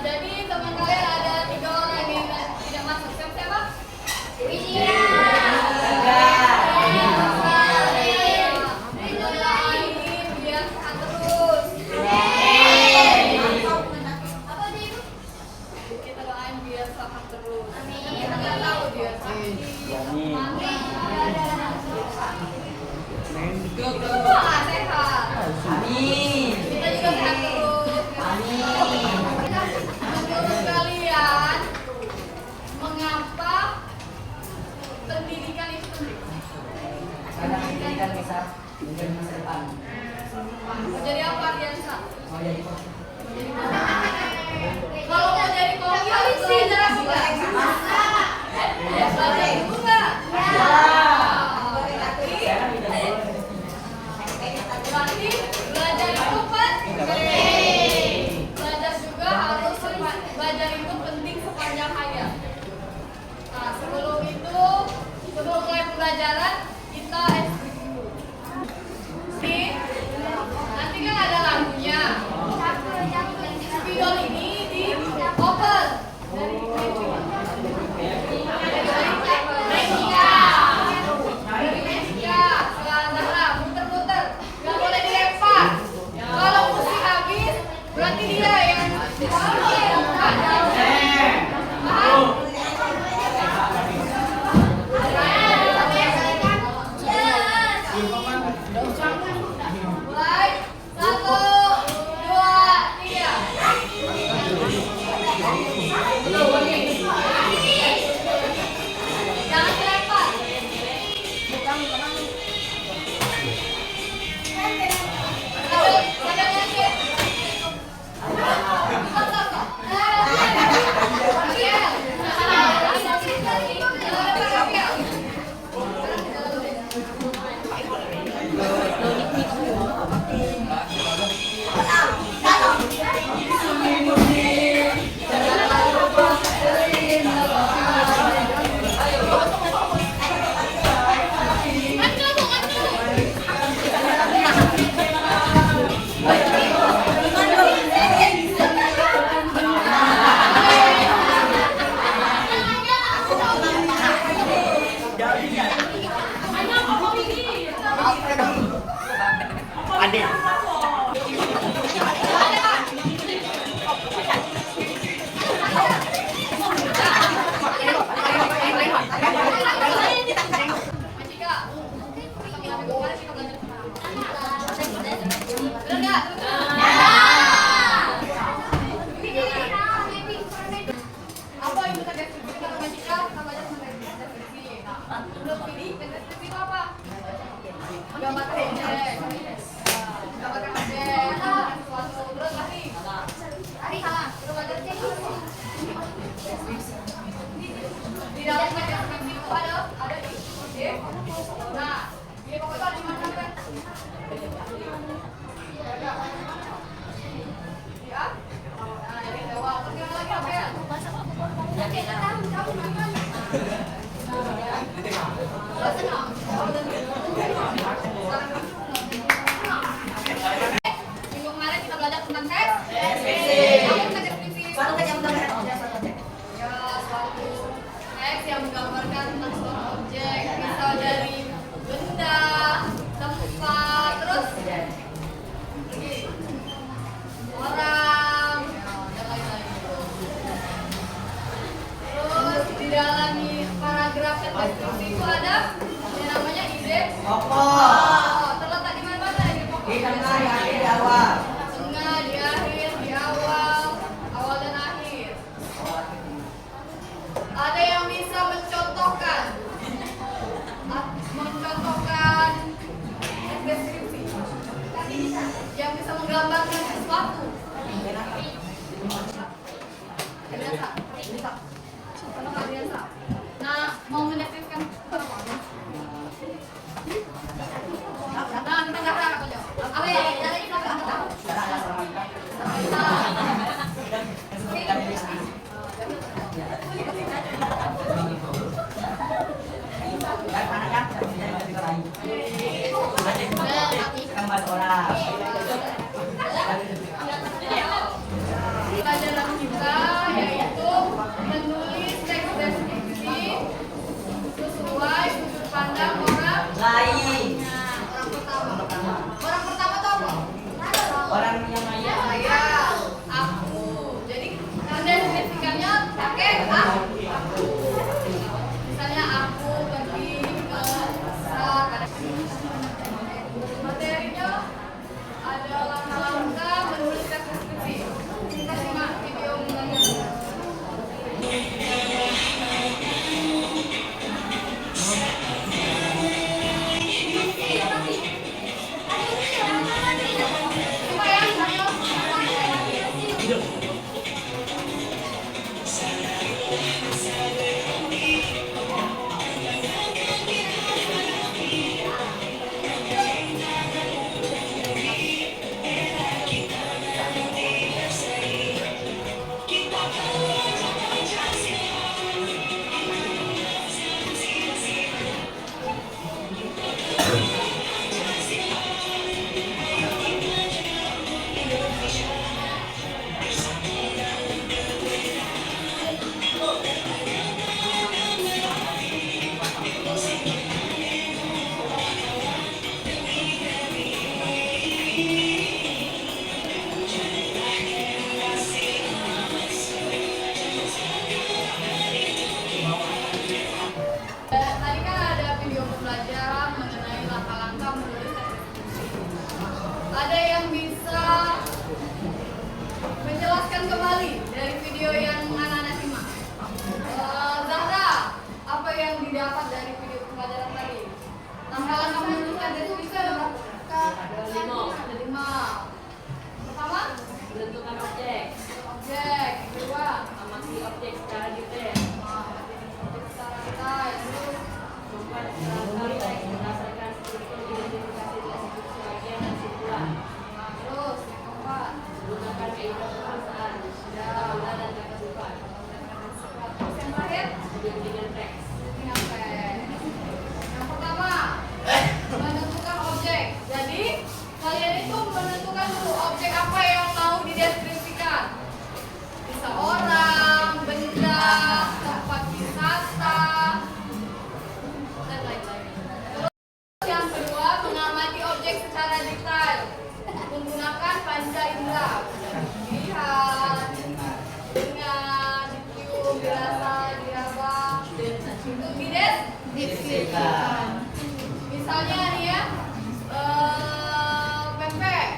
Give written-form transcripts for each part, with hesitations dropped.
Jadi teman kalian ada 3 orang yang tidak masuk. Siapa? Widya. Biar sehat terus. Apa sih itu? Kita doain biar sehat terus. Kita nggak tahu dia sakit. Semua sehat. Amin. Kita juga sehat terus. Amin. Menurut kalian, mengapa pendidikan itu penting? Karena pendidikan bisa menjadi masa depan. Mau jadi apa Ardiansa? Mau jadi Kalau mau jadi koki harus belajar enggak? Ya belajar dulu enggak? Berarti belajar itu Minggu kemarin kita belajar tentang teks. Kamu teks deskripsi. Ya, suatu teks yang menggambarkan tentang suatu objek, misal dari benda, tempat, terus orang, dan lain-lain. Terus di dalam paragraf dan deskripsi itu ada yang namanya ide. Terletak di mana-mana ide pokok. Di tengah, di akhir, di awal. Tengah, di akhir, di awal, awal dan akhir. Ada yang bisa mencontohkan deskripsi, yang bisa menggambarkan sesuatu. Bisa. Kalau nggak biasa. Nah, mau mendeskripsikan apa? Nah, kita nggak tahu apa jawab. Apa ya? Dari kita nggak tahu. Pelajaran kita yaitu menulis teks deskripsi sesuai sudut pandang orang Lain. Orang pertama. Orang pertama tuh apa? Orang yang Saya, aku. Jadi mendeskripsikannya pakai aku. Misalnya aku pergi ke pasar. Materinya ada langkah-langkah menulis teks deskripsi. Kita simak video mengenai. Coba ya, Sayo. Tadi kan ada video pembelajaran mengenai langkah-langkah menulis teks deskripsi. Ada yang bisa menjelaskan kembali dari video yang anak-anak simak? Zahra, apa yang didapat dari video pembelajaran tadi? Langkah-langkah menulis teks deskripsi ada berapa? Ada 5. Pertama, Menentukan objek, objek. Kedua, amati objek secara detail, objek secara detail. Terus, membuat kerangka teks berdasarkan struktur identifikasi deskripsi bagian dan simpulan, terus yang keempat, menggunakan kaidah perasaan, kata benda dan kata sifat, terus yang terakhir, dengan teks. nyampe. Yang pertama, menentukan objek. Jadi kalian itu menentukan dulu objek apa yang mau dideskripsikan. Bisa orang, benda, tempat wisata, dan lain-lain. Terus yang kedua, mengamati objek secara detail menggunakan panca indera. Lihat, dengar, dicium, dirasa, diraba, itu dideskripsikan. Misalnya nih ya, pempek.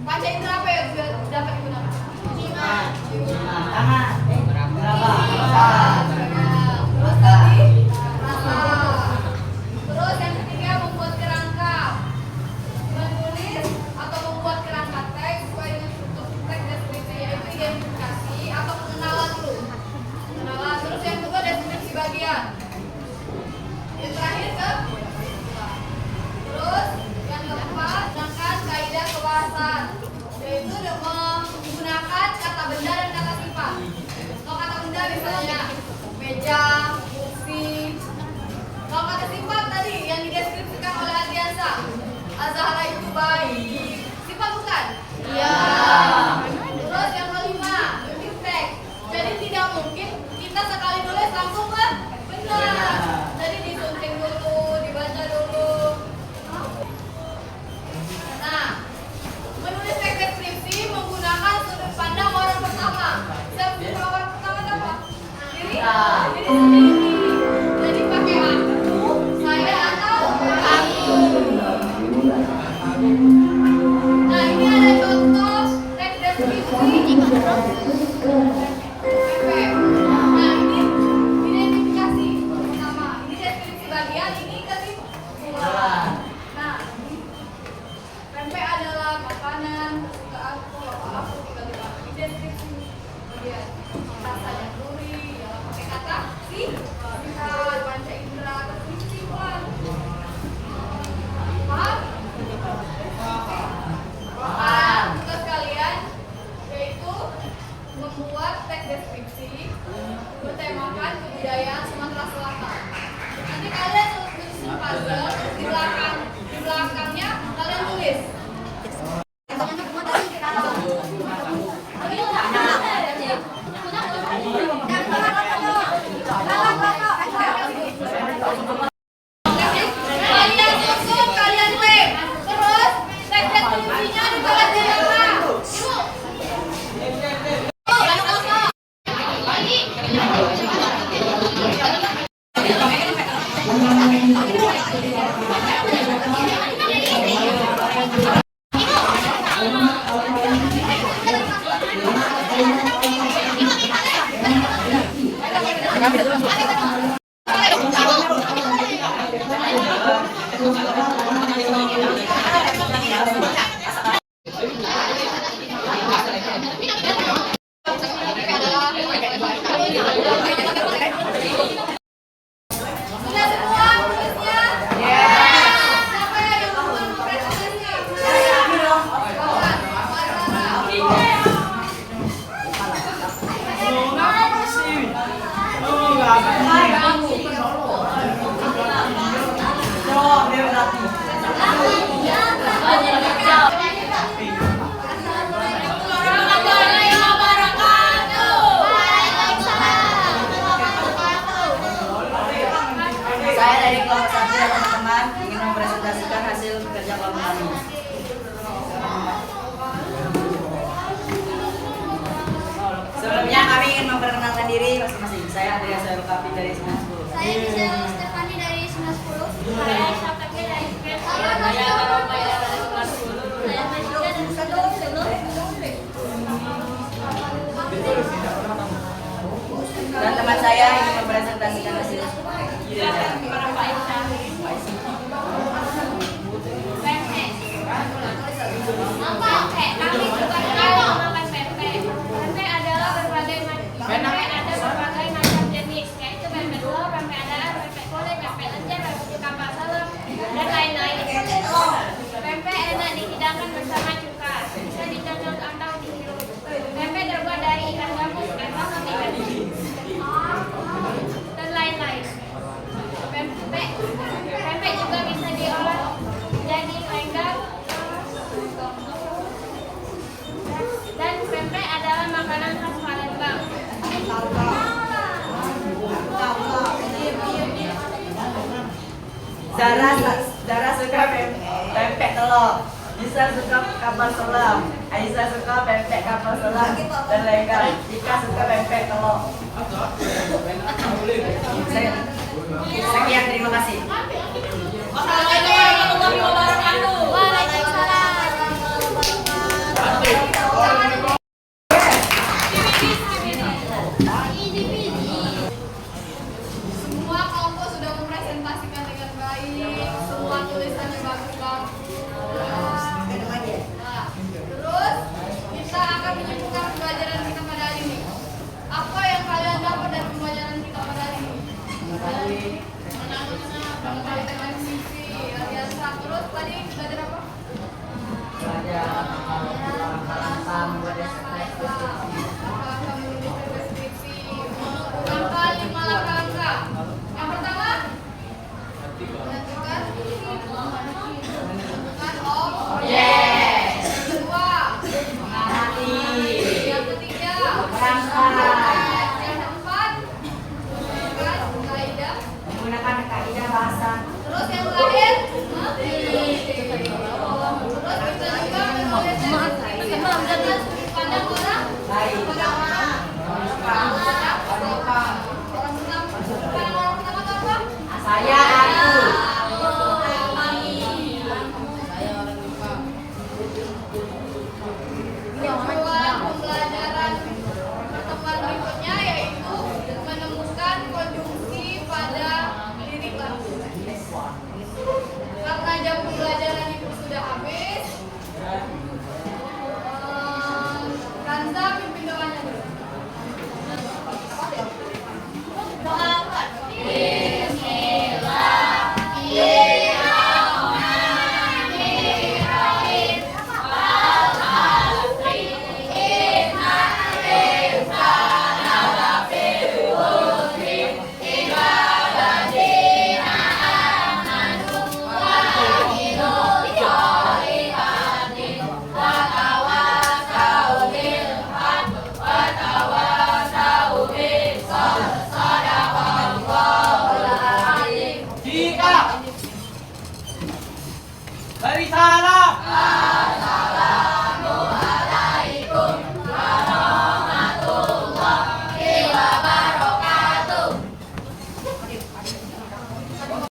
Panca indera apa yang dapat digunakan? Cium. tangan. Berapa? Terus tadi rasa. Terus yang ketiga membuat kerangka. Menulis atau membuat kerangka teks sesuai dengan struktur teks deskripsi, yaitu identifikasi atau pengenalan dulu. Pengenalan. Terus yang kedua deskripsi bagian. Yang terakhir baik. Sifat bukan? Iya. Terus yang kelima, lebih teks. Jadi tidak mungkin kita sekali nulis langsung benar. Jadi disunting dulu, dibaca dulu. Nah, menulis teks deskripsi menggunakan sudut pandang orang pertama. Siapa orang pertama apa? Diri sendiri. Jadi pakai aku, saya atau kamu. Nah, ini ada contoh teks deskripsi. Nah, ini identifikasi pertama. Ini deskripsi bagian, ini kesimpulan. Nah, pempek adalah makanan kesukaanku. Aku tinggal di mana? Ini deskripsi bagian. Rasanya gurih, dalam pakai kata si, lihat, panca indera, kesimpulan. Paham? Paham. Tugas kalian yaitu membuat teks deskripsi bertemakan kebudayaan Sumatera Selatan. Nanti kalian susun puzzle di belakangnya kalian tulis. Kalian susun, kalian lem. Terus teks deskripsinya ditulis di belakang. Sudah semua tulisnya? Siapa yang membuat presentasinya? Saya dari kelompok 1 dan teman-teman ingin mempresentasikan hasil kerja kelompok kami. Sebelumnya kami ingin memperkenalkan diri masing-masing. Saya Andrea Sarukapi dari 910. Saya Gisel Stefani dari 910. Saya Syafaqi dari 910. Saya Romaya dari 910. Saya Majida dari 910. Dan teman saya ingin mempresentasikan hasil kerja. Pempek adalah berbagai macam jenis, yaitu pempek telur, pempek adaan, pempek kulit, pempek lenjer, pempek kapal selam, dan lain-lain. Pempek enak dihidangkan bersama cuka, bisa dicocol atau dihirup. Pempek terbuat dari ikan gabus, kentang, ikan dan lain-lain. Pempek juga bisa diolah jadi lenggang. Dan pempek adalah makanan khas Palembang. Zara suka pempek telur. Bisa suka kapal selam. Aisyah suka pempek kapal selam dan lenggang. Ika suka pempek telur. Sekian, terima kasih. Assalamualaikum warahmatullahi wabarakatuh. Waalaikumsalam. Semua kelompok sudah mempresentasikan dengan baik, semua tulisannya bagus-bagus. Nah, terus kita akan menyebutkan pembelajaran kita pada hari ini. Apa yang kalian dapat dari pembelajaran kita pada hari ini? Mengenali dengan sisi, biasa. Terus tadi belajar apa? Menggunakan 5 langkah. Yang pertama, menentukan objek. bahasa. Terus yang terakhir, terus kita juga menulis sudut pandang orang Baik. orang orang pertama apa? Saya aku. Tujuan pembelajaran pertemuan berikutnya yaitu menemukan konjungsi pada diri langsung. Karena jam pembelajaran itu sudah habis, Kanza pimpin doanya dulu. Jika dari salah